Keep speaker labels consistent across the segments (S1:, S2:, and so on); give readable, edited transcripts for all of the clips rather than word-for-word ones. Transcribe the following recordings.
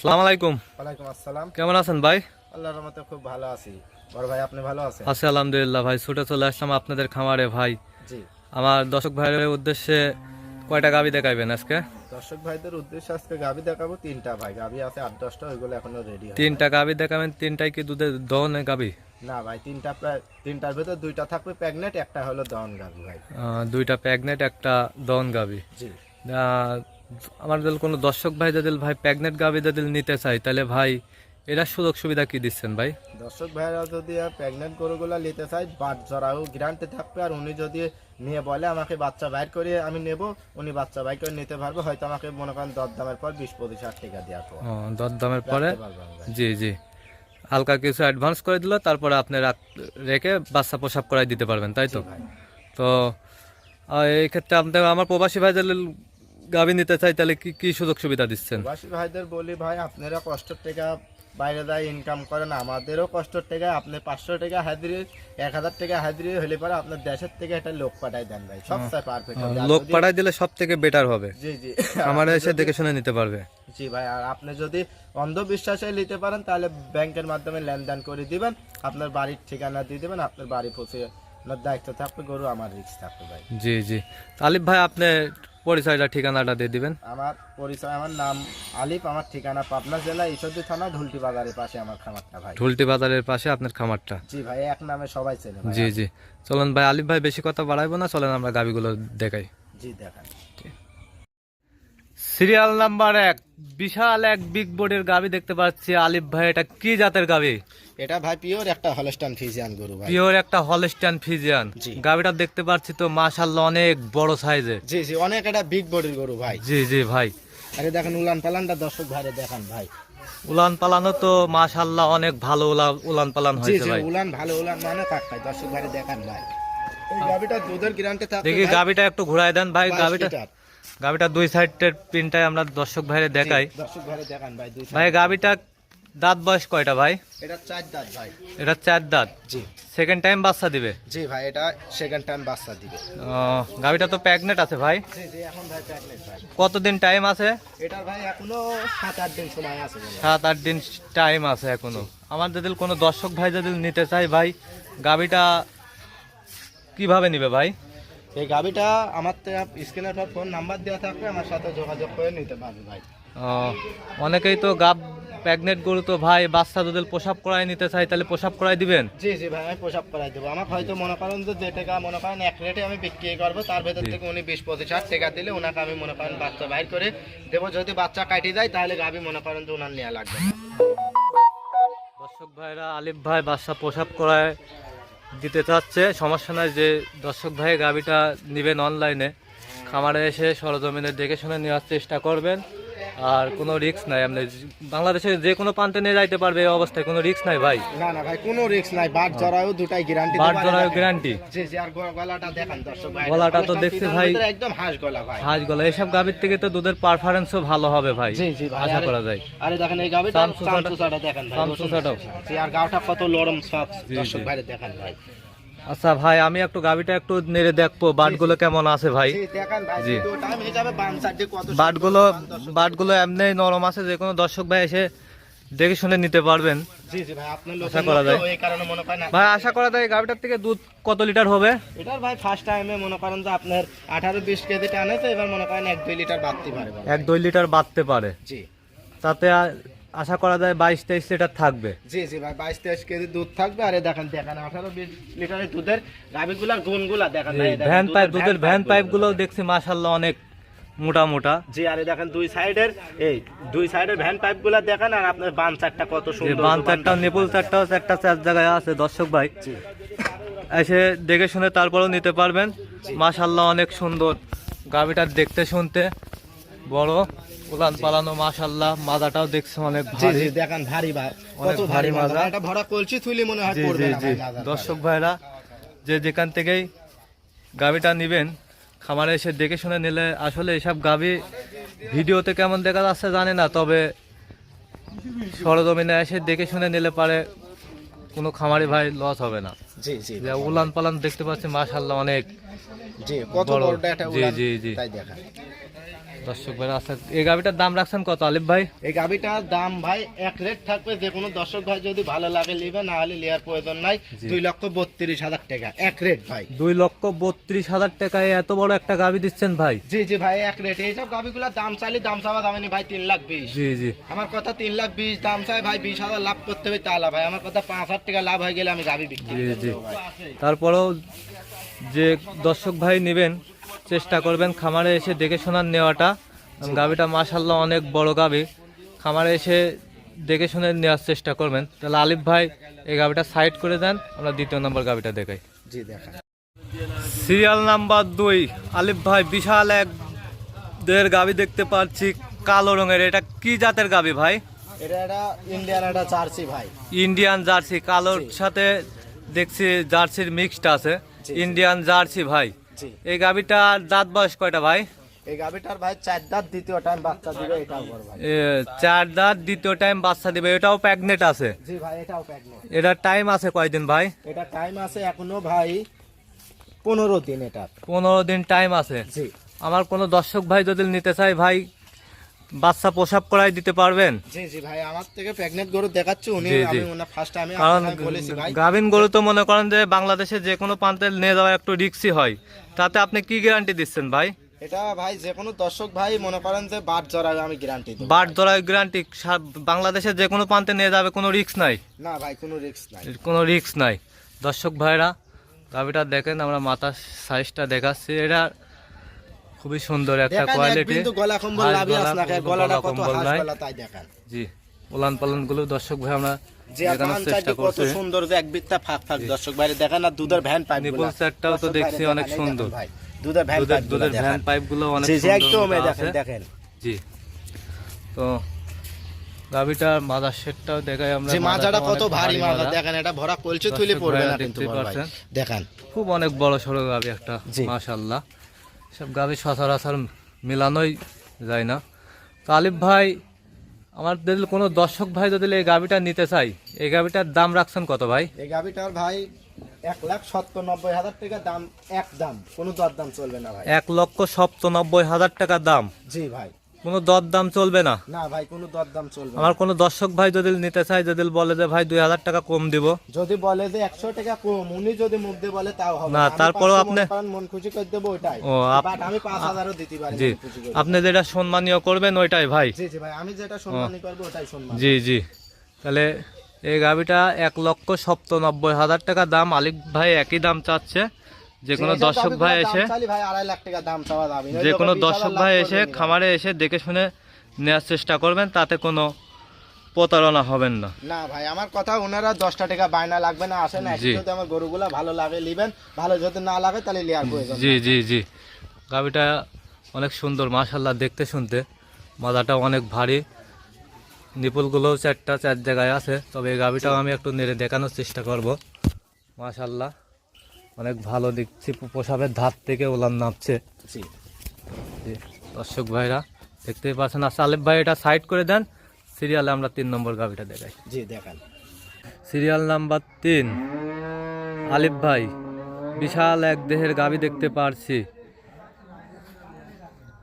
S1: আসসালামু আলাইকুম।
S2: ওয়ালাইকুম আসসালাম।
S1: কেমন আছেন ভাই?
S2: আল্লাহর রহমতে খুব ভালো আছি। বড় ভাই আপনি ভালো আছেন?
S1: আছি আলহামদুলিল্লাহ ভাই। ছুটে চলে আসলাম আপনাদের খামারে ভাই।
S2: জি।
S1: আমার দর্শক ভাইয়ের উদ্দেশ্যে কয়টা গাভী দেখাইবেন আজকে?
S2: দর্শক ভাইদের উদ্দেশ্যে আজকে গাভী দেখাবো তিনটা ভাই। গাভী আছে 8-10টা, ওইগুলো এখনো রেডি হয়
S1: তিনটা গাভী দেখাবেন। তিনটাই কি দুধের দহনে গাভী?
S2: না ভাই, তিনটা প্রায় তিনটার ভিতর দুইটা থাকবে প্রেগনেন্ট, একটা হলো দহন গাভী ভাই।
S1: দুইটা প্রেগনেন্ট, একটা দহন গাভী।
S2: জি।
S1: আমার যদি কোনো দর্শক ভাই যদি ভাই প্রেগনেন্ট গাভী যদি নিতে চাই তাহলে ভাই এরা সুযোগ সুবিধা কি দিচ্ছেন ভাই?
S2: দর্শক ভাইরা যদি প্রেগনেন্ট গরুগুলা নিতে চাই বাট জরাও গ্যারান্টি থাকবে, আর উনি যদি নিয়ে বলে আমাকে বাচ্চা বাইর করে আমি নেব, উনি বাচ্চা বাইর করে নিতে পারবে। হয়তো আমাকে মনে করেন দরদামের পর 20-25 টাকা দেওয়ার পর
S1: দরদামের পরে
S2: রাখতে পারবেন ভাই।
S1: জি জি, হালকা কিছু অ্যাডভান্স করে দিল, তারপরে আপনি রেখে বাচ্চা প্রসাব করাই দিতে পারবেন, তাই তো?
S2: জি ভাই।
S1: তো এই ক্ষেত্রে আপনাদের আমার প্রবাসী ভাইদের গাভী নিতে চাই তাহলে কি কি সুযোগ সুবিধা দিচ্ছেন?
S2: প্রবাসী ভাইদের বলি ভাই, আপনারা কষ্টের টাকা বাইরে যায় ইনকাম করেন, আমাদেরও কষ্টের টাকা। আপনি 500 টাকা হাজিরি, 1000 টাকা হাজিরি হলে পরে আপনার দেশের থেকে একটা লোক পাঠাই দেন ভাই, সবচেয়ে পারফেক্ট।
S1: লোক পাঠাই দিলে সব থেকে বেটার হবে।
S2: জি জি।
S1: আমার এসে দেখে শুনে নিতে পারবে।
S2: জি ভাই, আর আপনি যদি অন্ধবিশ্বাসে নিতে পারেন তাহলে ব্যাংকের মাধ্যমে লেনদেন করে দিবেন, আপনার বাড়ির ঠিকানা দিয়ে দিবেন, আপনার বাড়ি পৌঁছে আপনার দায়িত্ব থাকবে, গরু আমার রিস্ক থাকবে ভাই।
S1: জি জি। আলিফ ভাই আপনি পরিচয়টা ঠিকানাটা দিয়ে দিবেন।
S2: আমার পরিচয়, আমার নাম আলিফ, আমার ঠিকানা পাবনা জেলা ঈশ্বরদী থানা ঢুলটি বাজারের পাশে আমার খামারটা ভাই।
S1: ঢুলটি বাজারের পাশে আপনার খামারটা?
S2: জি ভাই, এক নামে সবাই চেনে ভাই।
S1: জি জি। চলেন ভাই, আলিফ ভাই বেশি কথা বাড়াইবো না, চলেন আমরা গাভীগুলো দেখাই।
S2: জি দেখান।
S1: সিরিয়াল নাম্বার 1 বিশাল এক বিগ বোর্ডের গাভী দেখতে পাচ্ছি আলিফ ভাই। এটা কি জাতের গাভী?
S2: এটা ভাই পিওর একটা হলস্টাইন ফ্রিজিয়ান গরু ভাই।
S1: পিওর একটা হলস্টাইন ফ্রিজিয়ান।
S2: জি।
S1: গাভীটা দেখতে পাচ্ছি তো মাশাআল্লাহ অনেক বড় সাইজের।
S2: জি জি, অনেক একটা বিগ বডির গরু ভাই।
S1: জি জি ভাই।
S2: আরে দেখেন উলান পালানটা দর্শক ভাইরে দেখান ভাই।
S1: উলান পালানো তো মাশাআল্লাহ অনেক ভালো উলান পালান
S2: জি
S1: হয়েছে
S2: জি,
S1: ভাই।
S2: উলান ভালো, উলান মানে কাটকাই দর্শক ভাইরে দেখান ভাই। এই গাবিটা দুধের গ্যারান্টি থাকে
S1: দেখি
S2: ভাই।
S1: গাভীটা একটু ঘুরাই দেন ভাই।
S2: 22
S1: গাভীটা
S2: লিটার।
S1: গাভীটা দুই সাইডের পিনটাই আমরা দর্শক ভাইরে দেখাই।
S2: জি, দর্শক ভাইরে দেখান ভাই। দুই
S1: ভাই গাভীটা দাঁত বয়স কয়টা ভাই?
S2: এটা 4 দাঁত ভাই।
S1: এটা 4 দাঁত।
S2: জি
S1: সেকেন্ড টাইম বাচ্চা দিবে?
S2: জি ভাই, এটা সেকেন্ড টাইম বাচ্চা দিবে।
S1: গাভীটা তো প্রেগনেন্ট আছে ভাই?
S2: জি জি, এখন ভাই প্রেগনেন্ট ভাই।
S1: কতদিন টাইম আছে?
S2: এটার ভাই এখনো 7-8 দিন সময় আছে বলে।
S1: 7-8 দিন টাইম আছে এখনো। আমার যদি কোনো দর্শক ভাই যদি নিতে চাই ভাই, গাভীটা কিভাবে নিবে ভাই?
S2: এই গাবিটা আমার স্ক্রিনের পর ফোন নাম্বার দেওয়া থাকবে, আমার সাথে যোগাযোগ করে নিতে পারবে ভাই।
S1: অনেকেই তো প্রেগনেন্ট গরু তো ভাই বাচ্চা যদি প্রসাব করাই নিতে চাই তাহলে প্রসাব করাই দিবেন?
S2: জি জি ভাই, আমি পোশাক করাই দেবো। আমার হয়তো মনে করেন যে টাকা মনে করেন এক রেটে আমি বিক্রি করবো, তার ভেতর থেকে উনি 20-25 টাকা দিলে ওনাকে আমি মনে করেন বাচ্চা বাইর করে দেবো। যদি বাচ্চা কাটি যায় তাহলে গাবি মনে করেন যে ওনার নেওয়া লাগবে না।
S1: দর্শক ভাইরা আলিফ ভাই বাচ্চা প্রসাব করায় দিতে চাচ্ছে, সমস্যা নাই। যে দর্শক ভাই গাভীটা নেবেন অনলাইনে, খামারে এসে সরজমিনে দেখে শুনে নেওয়ার চেষ্টা করবেন। আর কোনো রিস্ক নাই, আপনি বাংলাদেশের যে কোনো প্রান্তে নিয়ে যাইতে পারবে, এই অবস্থায় কোনো রিস্ক নাই ভাই।
S2: না না ভাই, কোনো রিস্ক নাই। বাট জরায়ু দুটাই গ্যারান্টি।
S1: বাট জরায়ু গ্যারান্টি।
S2: জি জি, আর গলাটা দেখেন দর্শক ভাই।
S1: গলাটা তো দেখছি ভাই
S2: একদম হাঁস গলা ভাই।
S1: হাঁস গলা। এইসব গাভীর থেকে তো দুধের পারফরম্যান্সও ভালো হবে ভাই,
S2: জি জি ভাই,
S1: আশা করা যায়।
S2: আরে দেখেন এই গাবিটা চামচুসাটা দেখেন ভাই।
S1: চামচুসাটাও।
S2: জি, আর গাওটা কত নরম সফট দর্শক ভাইরে দেখেন ভাই।
S1: আচ্ছা ভাই, আমি একটু গাভীটা একটু নেড়ে দেখবো বাটগুলো কেমন আছে ভাই।
S2: জি দেখেন ভাই,
S1: জি।
S2: তো টাইম হিসাবে বাম সাইডে কত
S1: বাটগুলো এমনি নরম আছে, যে কোনো দর্শক ভাই এসে দেখে শুনে নিতে পারবেন।
S2: জি জি ভাই, আপনার লোক
S1: আশা করা যায়।
S2: এই কারণে মনে করেন
S1: ভাই আশা করা যায় গাভীটার থেকে দুধ কত লিটার হবে?
S2: এটার ভাই ফার্স্ট টাইমে মনে করেন যে আপনার 18-20 কেজি টানে, তো এবার মনে করেন 1-2 লিটার বাড়তে পারে ভাই।
S1: 1-2 লিটার বাড়তে পারে।
S2: জি
S1: তাতে আশা করা যায় 22-23 লিটার থাকবে।
S2: জি জি ভাই, 22-23 কেজি দুধ থাকবে। আরে দেখেন দেখেন 18-20 লিটারের দুধের গাভীগুলার গুণগুলা দেখেন ভাই।
S1: ভ্যান পাইপ, দুধের ভ্যান পাইপ গুলো দেখছি মাশাআল্লাহ অনেক মোটা মোটা।
S2: জি, আরে দেখেন দুই সাইডের ভ্যান পাইপ গুলা দেখেন, আর আপনার বান চারটা কত সুন্দর।
S1: বান চারটা, নিপুল চারটা, একটা চার জায়গায় আছে দর্শক ভাই। এসে দেখে শুনে তারপরেও নিতে পারবেন। মাশাআল্লাহ অনেক সুন্দর গাভীটা দেখতে শুনতে, বড় উলান পালানো মাশাআল্লাহ। মাজাটাও দেখছি অনেক
S2: জি
S1: ভারী।
S2: জি দেখেন ভারী ভাই,
S1: অনেক
S2: কত
S1: ভারী
S2: ভারী মাজা।
S1: মাজা।
S2: এটা ভরা কলসি থুইলে মনে হয়
S1: জি
S2: পড়বে
S1: জি
S2: না
S1: জি।
S2: ভাই মাজা।
S1: দর্শক ভাইরা যে যেখান থেকেই গাভীটা নেবেন, খামারে এসে দেখে শুনে নিলে আসলে এসব গাভী ভিডিওতে কেমন দেখা যাচ্ছে জানি না, তবে সরজমিনে এসে দেখে শুনে নিলে পারে কোনো খামারি ভাই লস হবে না।
S2: জি জি
S1: যে উলান পালান দেখতে পাচ্ছি মাশাআল্লাহ অনেক
S2: জি, কত
S1: বড়।
S2: বড়টা একটা
S1: জি
S2: উলান
S1: জি জি।
S2: তাই দেখেন।
S1: দর্শক ভাইরা আচ্ছা এই গাভিটার দাম রাখছেন কত আলিফ ভাই?
S2: এই গাভিটার দাম ভাই এক রেট থাকবে, যে কোনো দর্শক ভাই যদি ভালো লাগে নিবে, না হলে নেওয়ার প্রয়োজন নাই। 2,32,000 টাকা এক রেট ভাই।
S1: 2,32,000 টাকায় এত বড় একটা গাভি দিচ্ছেন ভাই?
S2: জি জি ভাই এক রেট। এইসব গাভিগুলোর দাম চাইলে দাম চাওয়া দামে নি ভাই 3,20,000।
S1: জি জি
S2: আমার কথা 3,20,000 দাম চাই ভাই, 20,000 লাভ করতে হবে তাহলে ভাই। আমার কথা 5,000 টাকা লাভ হয়ে গেলে আমি গাভি বিক্রি
S1: জি জি
S2: করবো ভাই।
S1: তারপরেও যে দর্শক ভাই নেবেন চেষ্টা করবেন খামারে এসে দেখে শোনার নেওয়াটা। গাভিটা মাশাআল্লাহ অনেক বড় গাভি, খামারে এসে দেখে শুনে নেওয়ার চেষ্টা করবেন। তাহলে আলিফ ভাই এই গাভিটা সাইড করে দেন, আমরা দ্বিতীয় নম্বর গাভিটা দেখাই।
S2: জি দেখা।
S1: সিরিয়াল নাম্বার 2 আলিফ ভাই বিশাল এক দেহের গাভি দেখতে পাচ্ছি কালো রঙের, এটা কি জাতের গাভি ভাই?
S2: এটা একটা ইন্ডিয়ান একটা জার্সি ভাই।
S1: ইন্ডিয়ান জার্সি, কালোর সাথে দেখছি জার্সির মিক্সড আছে, ইন্ডিয়ান জার্সি ভাই।
S2: জি
S1: এই গাভিটার দাঁত বয়স কয়টা ভাই?
S2: এই গাভিটার ভাই 4 দাঁত, দ্বিতীয় টাইম বাচ্চা দিবে। এটাও বড় ভাই।
S1: 4 দাঁত, দ্বিতীয় টাইম বাচ্চা দিবে, এটাও প্রেগনেন্ট আছে?
S2: জি ভাই এটাও প্রেগনেন্ট।
S1: এটার টাইম আছে কয়দিন ভাই?
S2: এটা টাইম আছে এখনো ভাই 15 দিন। এটা
S1: 15 দিন টাইম আছে।
S2: জি
S1: আমার কোনো দর্শক ভাই যদি নিতে চাই ভাই বাচ্চা প্রসাব করাই দিতে পারবেন?
S2: জি জি ভাই আমার থেকে প্রেগনেন্ট গরু দেখাচ্ছি উনি।
S1: জি, জি।
S2: আমি ওনা ফার্স্ট টাইমে
S1: কারণ
S2: আপনাকে বলেছি ভাই।
S1: গাভিন গরু তো মনে করেন যে বাংলাদেশে যে কোনো প্রান্তে নিয়ে যাওয়া একটু রিস্কি হয়, তাতে আপনি কি গ্যারান্টি দিচ্ছেন ভাই?
S2: এটা ভাই যে কোনো দর্শক ভাই মনে করেন যে বাট জড়াবে আমি গ্যারান্টি দেব।
S1: বাট ধরার গ্যারান্টি বাংলাদেশের যে কোনো প্রান্তে নিয়ে যাবে, কোনো রিস্ক নাই?
S2: না ভাই কোনো রিস্ক নাই।
S1: কোনো রিস্ক নাই। দর্শক ভাইরা গাভিটা দেখেন, আমরা মাথার সাইজটা দেখাচ্ছি, এটা খুবই সুন্দর একটা
S2: দেখেন এক
S1: কোয়ালিটি।
S2: বিন্দু গলা কম্বল লাভই আছে না, গলাটা কত হাস গলা তাই দেখেন।
S1: জি উলান পালন গুলো দর্শক ভাই আমরা
S2: যে
S1: দেখানোর
S2: কান
S1: চেষ্টা
S2: চাইতে কত
S1: করছি।
S2: সুন্দর, যে এক বিত্তা ফাঁক ফাঁক দর্শক ভাই দেখেন। আর দুধের ভ্যান পাইপ
S1: নিপুল সেটটাও তো দেখছি অনেক সুন্দর।
S2: ভাই দুধের ভ্যান পাইপ
S1: দুধের ভ্যান পাইপ গুলো অনেক
S2: জি জি
S1: সুন্দর
S2: একদম
S1: মতো
S2: দেখেন
S1: আছে।
S2: দেখেন।
S1: জি তো গাভিটার মাদার সেটটাও দেখাই আমরা।
S2: যে মাজাটা
S1: মাদাটা
S2: কত
S1: অনেক
S2: ভারী মাজা
S1: মাদা।
S2: দেখেন। এটা ভরা কলচে তুলে
S1: দর্শক
S2: পড়বে না
S1: ভাইরা
S2: কিন্তু
S1: দেখতেই
S2: বড় ভাই
S1: পাচ্ছেন।
S2: দেখেন।
S1: খুব অনেক বড় সড়ো গাভি একটা,
S2: জি।
S1: মাশাআল্লাহ। সব গাভি সচরাচর মেলানোই যায় না। তো আলিফ ভাই আমার যদি কোনো দর্শক ভাই যদি এই গাভিটা নিতে চাই, এই গাভিটার দাম রাখছেন কত ভাই?
S2: এই গাভিটার ভাই 1,97,000 টাকা দাম, এক দাম, কোনো দর দাম চলবে না ভাই।
S1: 1,97,000 টাকা দাম,
S2: জি ভাই
S1: কোনো দর দাম চলবে না?
S2: না ভাই কোনো দর দাম চলবে না।
S1: আমার কোনো দর্শক ভাই যদি নিতে চাই, যদি বলে যে ভাই 2,000 টাকা কম দিব,
S2: যদি বলে যে 100 টাকা কম, উনি যদি মুখ দিয়ে বলে তাও হবে
S1: না,
S2: আমি
S1: তারপরেও
S2: 500
S1: আপনি
S2: মন করেন, মন খুশি করে দেবো ওইটাই।
S1: ও,
S2: বাট আমি 5,000ও দিতে পারি
S1: জি
S2: মন খুশি করে।
S1: আপনি যেটা সম্মানীয় করবেন ওইটাই ভাই।
S2: জি জি ভাই আমি যেটা সম্মানী করবো ওটাই সম্মান।
S1: জি জি তাহলে এই গাভিটা 1,97,000 টাকা দাম। আলিফ ভাই একই দাম চাচ্ছে। যে কোনো
S2: এইসব
S1: দর্শক ভাই
S2: গাভিগুলোর
S1: এসে,
S2: দাম চাইলে ভাই 2.5 লাখ টাকা দাম চাওয়া যাবে না।
S1: যে
S2: ওই
S1: কোনো
S2: লোকের 20,000
S1: দর্শক
S2: লাভ
S1: ভাই
S2: করবে
S1: এসে
S2: না ভাই।
S1: খামারে এসে দেখে শুনে নেওয়ার চেষ্টা করবেন, তাতে কোনো প্রতারণা হবেন না।
S2: না ভাই আমার কথা, ওনারা 10টা টাকা বায়না লাগবে না, আসেন
S1: জি।
S2: যদি আমার গরুগুলা ভালো লাগে নেবেন, ভালো যদি না লাগে তাহলে লিয়ার প্রয়োজন।
S1: জি জি জি গাভিটা অনেক সুন্দর মাশাআল্লাহ দেখতে শুনতে, মাদাটা অনেক ভারী, নিপুলগুলোও 4 জায়গায় আছে। তবে এই গাভিটাও আমি একটু নেড়ে দেখানোর চেষ্টা করব। মাশাআল্লাহ অনেক ভালো দেখছি, প্রসাবের ধার থেকে ওলান নামছে।
S2: জি
S1: জি দর্শক ভাইরা দেখতেই পাচ্ছেন। আচ্ছা আলিফ ভাই এটা সাইড করে দেন, সিরিয়ালে আমরা 3 নম্বর গাভিটা দেখাই।
S2: জি দেখান।
S1: সিরিয়াল নাম্বার 3 আলিফ ভাই বিশাল এক দেহের গাভি দেখতে পারছি,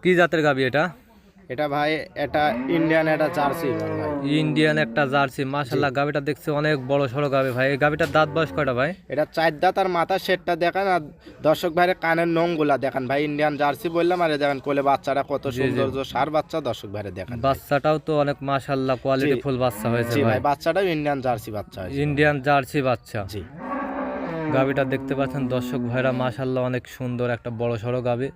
S1: কি জাতের গাভি এটা?
S2: এটা ভাই এটা ইন্ডিয়ান একটা জার্সি ভাই।
S1: ইন্ডিয়ান একটা জার্সি, মাশাআল্লাহ গাভিটা দেখছে অনেক বড় সড়ো গাভি ভাই। এই গাভিটার দাঁত বয়স কয়টা ভাই?
S2: এটা 4 দাঁত, আর মাথা সেটটা দেখেন, আর দর্শক ভাইরে কানের নংগুলা দেখেন ভাই। ইন্ডিয়ান জার্সি বললাম, আর দেখেন কোলে বাচ্চাটা কত সুন্দর, সার বাচ্চা দর্শক ভাইরে দেখেন।
S1: বাচ্চাটাও তো অনেক মাশাআল্লাহ কোয়ালিটি ফুল বাচ্চা হয়েছে
S2: জি
S1: ভাই।
S2: ভাই বাচ্চাটাও ইন্ডিয়ান জার্সি বাচ্চা হয়েছে।
S1: ইন্ডিয়ান জার্সি বাচ্চা।
S2: জি
S1: গাভিটা দেখতে পাচ্ছেন দর্শক ভাইরা, মাশাআল্লাহ অনেক সুন্দর একটা বড় সড়ো গাভি।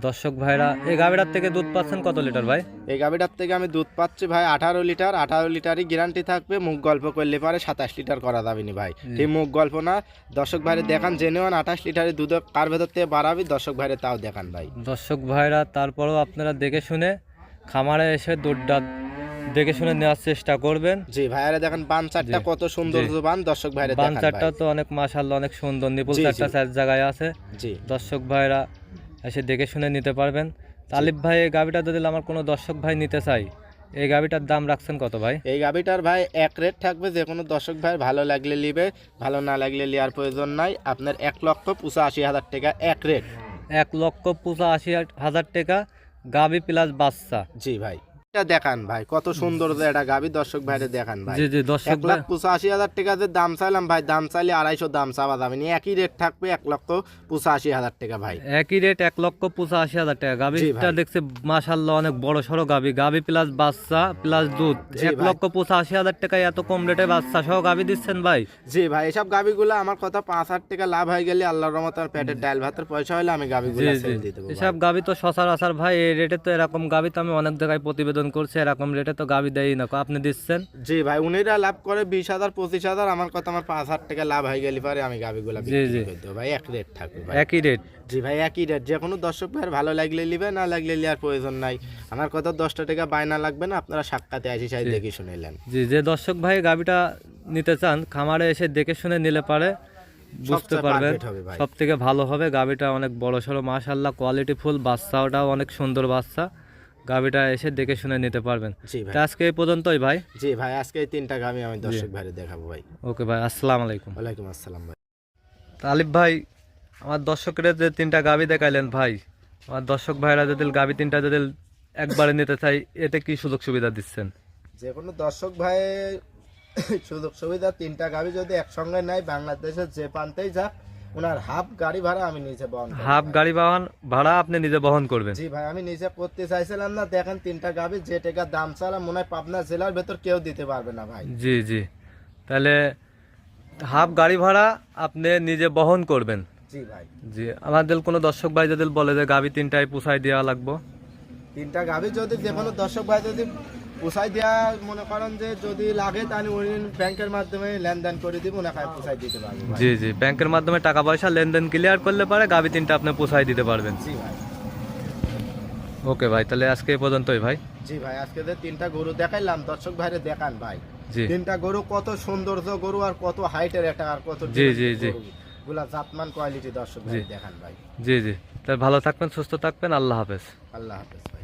S1: দর্শক ভাইরা এই গাভিটার থেকে দুধ পাচ্ছেন কত লিটার ভাই?
S2: এই গাভিটার থেকে আমি দুধ পাচ্ছি ভাই 18 লিটার। 18 লিটারই গ্যারান্টি থাকবে। মুখ গল্প করলে পারে 27 লিটার করা যাবে না ভাই। ঠিক মুখ গল্প না, দর্শক ভাইরে দেখান জেনুয়ান 28 লিটারের দুধ কার ভেতর থেকে বাড়াবি দর্শক ভাইরে তাও দেখান ভাই।
S1: দর্শক ভাইরা তারপরেও আপনারা দেখে শুনে খামারে এসে দুধটা দেখে শুনে নেওয়ার চেষ্টা করবেন।
S2: জি ভাইরা দেখেন বান চারটা
S1: জি,
S2: কত সুন্দর
S1: জি।
S2: বান দর্শক ভাইরে দেখান
S1: বাঞ্চারটা
S2: ভাই।
S1: তো অনেক মাশাআল্লাহ অনেক সুন্দর, নিপুল
S2: জি,
S1: চারটা
S2: জি।
S1: 4 জায়গায় আছে।
S2: জি
S1: দর্শক ভাইরা এসে দেখে শুনে নিতে পারবেন। আলিফ ভাই এই গাভিটা যদি আমার কোনো দর্শক ভাই নিতে চাই, এই গাভিটার দাম রাখছেন কত ভাই?
S2: এই গাভিটার ভাই এক রেট থাকবে। যে কোনো দর্শক ভাই ভালো লাগলে নিবে, ভালো না লাগলে লিয়ার প্রয়োজন নাই। আপনার 1,85,000 টাকা এক রেট।
S1: 1,85,000 টাকা, গাবি প্লাস বাচ্চা।
S2: জি ভাই, এটা দেখান ভাই, কত সুন্দর যে এটা গাবি, দর্শক ভাইরে দেখান ভাই।
S1: জি জি দর্শক
S2: 1,85,000 টাকা যে দাম চাইলাম ভাই, দাম চাইলে 250 দাম চাওয়া যাবে না, একই রেট থাকবে 1,85,000 টাকা ভাই।
S1: একই রেট 1,85,000 টাকা।
S2: জি
S1: গাবিটা
S2: ভাই।
S1: দেখছে মাশাআল্লাহ অনেক বড় সড়ো গাবি, গাবি প্লাস বাচ্চা প্লাস দুধ।
S2: জি ভাই।
S1: 1,85,000 টাকায় এত কম রেটে বাচ্চা সহ গাবি দিচ্ছেন ভাই?
S2: জি ভাই, এসব গাবিগুলো আমার কথা 5,000 টাকা লাভ হয়ে গেলে আল্লাহর রহমতে আর পেটের ডাল ভাতের পয়সা হলে আমি
S1: জি
S2: গাবিগুলো
S1: জি
S2: সেল দিয়ে দেবো
S1: এসব গাবি তো সচরাচর ভাই এই রেটে তো, এরকম গাবি তো আমি অনেক জায়গায় প্রতিবেদন করছি, এরকম রেটে তো গাবি দেয়ই না, আপনি দিচ্ছেন।
S2: জি ভাই, উনিরা লাভ করে 20,000 25,000, আমার কথা আমার 5,000 টাকা লাভ হয়ে গেলে পরে আমি গাবিগুলো
S1: জি,
S2: বিক্রি
S1: জি।
S2: করে দেবো ভাই, এক রেট থাকবে ভাই।
S1: একই রেট।
S2: জি ভাই, একই রেট, যে কোনো দর্শক ভাইয়ের ভালো লাগলে নিবে, না লাগলে নেওয়ার প্রয়োজন নাই। আমার কথা 10 টাকা বায়না লাগবে না, আপনারা সাক্ষাতে আসি সাই দেখে শুনে নেন।
S1: জি, যে দর্শক ভাই গাবিটা নিতে চান খামারে এসে দেখে শুনে নিলে পারে বুঝতে
S2: সবচেয়ে
S1: পারবেন,
S2: perfect হবে ভাই।
S1: সব থেকে ভালো হবে। গাবিটা অনেক বড় সড়ো মাশাআল্লাহ, কোয়ালিটি ফুল, বাচ্চাটাও অনেক সুন্দর বাচ্চা। গাবিটা এসে দেখে শুনে নিতে পারবেন।
S2: জি ভাই।
S1: তা আজকে এই পর্যন্তই ভাই।
S2: জি ভাই, আজকে এই 3টা গাবি আমি দর্শক ভাইরে দেখাবো ভাই।
S1: ওকে ভাই, আসসালামু আলাইকুম।
S2: ওয়ালাইকুম আসসালাম ভাই।
S1: তা আলিফ ভাই, আমার দর্শকের যে 3টা গাবি দেখাইলেন ভাই, আমার দর্শক ভাইরা যদি গাবি 3টা যদি একবারে নিতে চাই, এতে কি সুযোগ সুবিধা দিচ্ছেন?
S2: যে কোনো দর্শক ভাই সুযোগ সুবিধা, 3টা গাবি যদি একসঙ্গে নেয়, বাংলাদেশের যে প্রান্তেই যাক, ওনার হাফ গাড়ি ভাড়া আমি নিজে বহন করব
S1: হাফ
S2: ভাই।
S1: গাড়ি ভাড়া আপনি নিজে বহন করবেন?
S2: জি ভাই, আমি নিজে করতে চাইছিলাম না, দেখেন 3টা গাবি যে টাকা দাম চালাম, মনে হয় পাবনা জেলার ভেতর কেউ দিতে পারবে না ভাই।
S1: জি জি, তাহলে হাফ গাড়ি ভাড়া আপনি নিজে বহন করবেন?
S2: জি ভাই।
S1: জি, আমাদের কোনো দর্শক ভাই যদি বলে যে গাবি 3টায় পুষাই দেওয়া লাগবো,
S2: 3টা গাবি যদি যে কোনো দর্শক ভাই যদি পোষাই দেওয়া মনে করেন যে যদি লাগে, তাহলে উনি ব্যাংকের মাধ্যমে লেনদেন করে দিব, না খায় পোষাই দিতে পারবো ভাই।
S1: জি জি, ব্যাংকের মাধ্যমে টাকা পয়সা লেনদেন ক্লিয়ার করলে পারে গাবি 3টা আপনি পুষাই দিতে পারবেন।
S2: জি ভাই।
S1: ওকে ভাই, তাহলে আজকে এই পর্যন্তই ভাই।
S2: জি ভাই, আজকে যে 3টা গরু দেখাইলাম, দর্শক ভাইরে দেখান ভাই।
S1: জি
S2: 3টা গরু কত সৌন্দর্য গরু, আর কত হাইটের একটা, আর কত
S1: জি, জি, জি।
S2: গুলা জাতমান কোয়ালিটি, দর্শক ভাই দেখান ভাই।
S1: জি জি, তাহলে ভালো থাকবেন, সুস্থ থাকবেন, আল্লাহ হাফেজ।
S2: আল্লাহ হাফেজ ভাই।